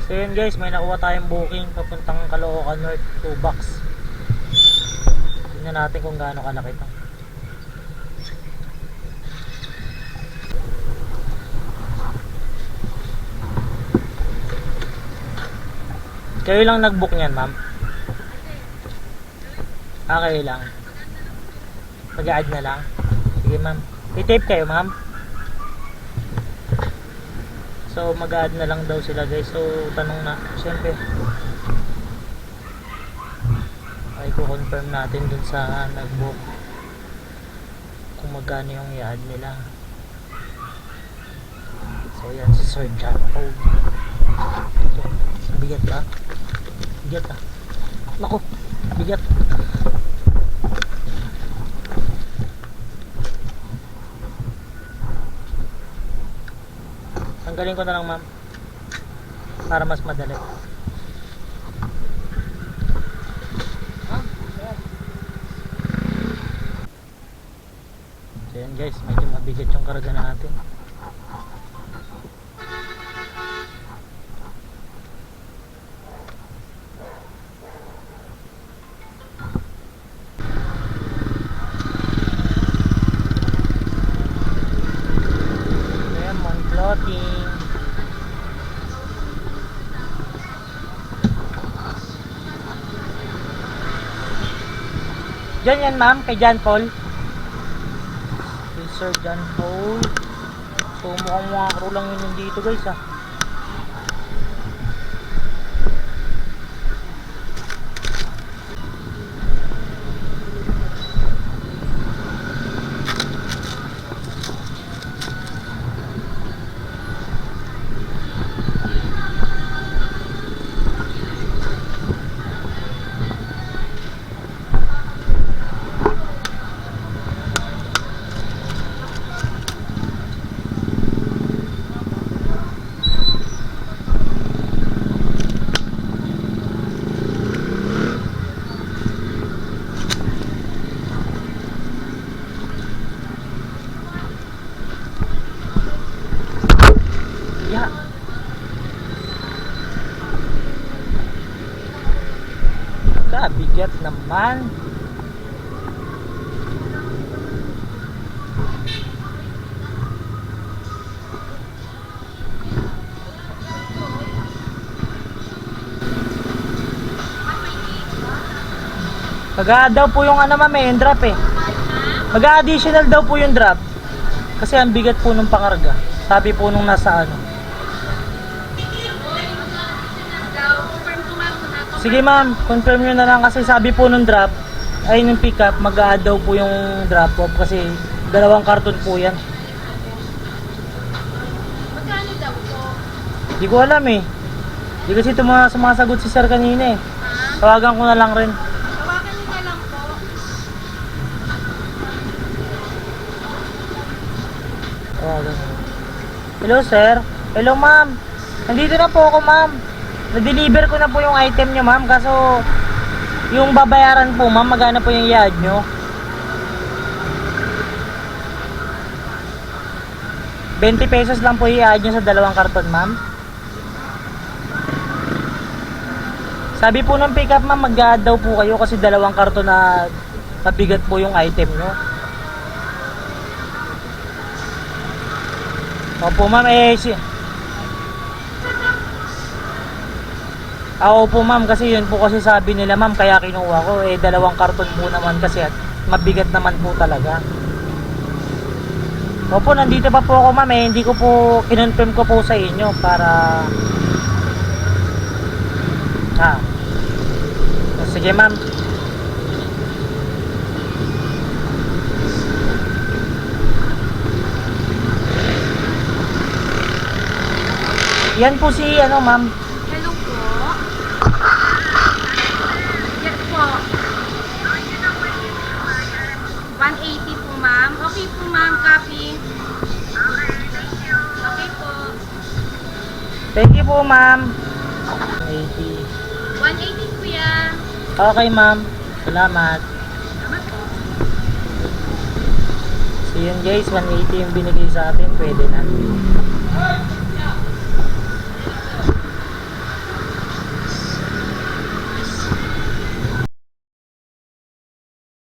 So yun guys, may nakuha tayong booking papuntang Caloocan North, 2 box. Tingnan natin kung gaano kalaki ito. Kayo lang nag-book niyan, ma'am? Kayo lang. Mag-a-add na lang. Sige, ma'am. I-tape kayo, ma'am. So, mag-a-add na lang daw sila, guys. So, tanong na. Siyempre, ay ko-confirm natin dun sa nag-book kung magkano yung i-add nila. So, yan si Sir John Code. Ito. Bigat ba? Bigat ah. Naku, bigat. Tanggalin ko na lang, ma'am, para mas madali. So yan guys, medyo mabigat yung karga natin. Lemon floating. Diyan yan, ma'am, kay John Paul. Kay Sir John Paul. So mukhang mga crew lang yun dito guys ah. Yeah. Kabigat naman. Mag-a-add daw po yung ano, ma'am, yung drop eh. Mag-a-additional daw po yung drop. Kasi ang bigat po nung pakarga. Sabi po nung nasa ano. Sige ma'am, confirm nyo na lang kasi sabi po nung drop, ay nung pick up, mag-a-add daw po yung drop off kasi 2 karton po yan. Magkano daw po? Hindi ko alam eh. Hindi kasi sumasagot si sir kanina eh. Tawagan ko na lang rin. Tawagan nyo na lang po. Tawagan. Hello sir. Hello ma'am. Nandito na po ako ma'am. Na-deliver ko na po yung item nyo ma'am. Kaso yung babayaran po ma'am, magkano po yung i-add nyo? 20 pesos lang po i-add nyo sa 2 karton ma'am. Sabi po ng pick up ma'am, mag-a-add daw po kayo kasi 2 karton na mabigat po yung item nyo. Opo ma'am, opo ma'am, kasi yun po kasi sabi nila ma'am, kaya kinuha ko 2 karton po naman kasi at mabigat naman po talaga. Opo, nandito pa po ako ma'am hindi ko po kinonfirm ko po sa inyo para sige ma'am. Yan po si ano ma'am. Hello po. Yes po. 180 po ma'am. Okay po ma'am, copy. Okay po. Thank you po ma'am. 180. 180 kuya. Okay ma'am. Salamat. Salamat po. So yun guys, 180 yung binigay sa atin. Pwede na.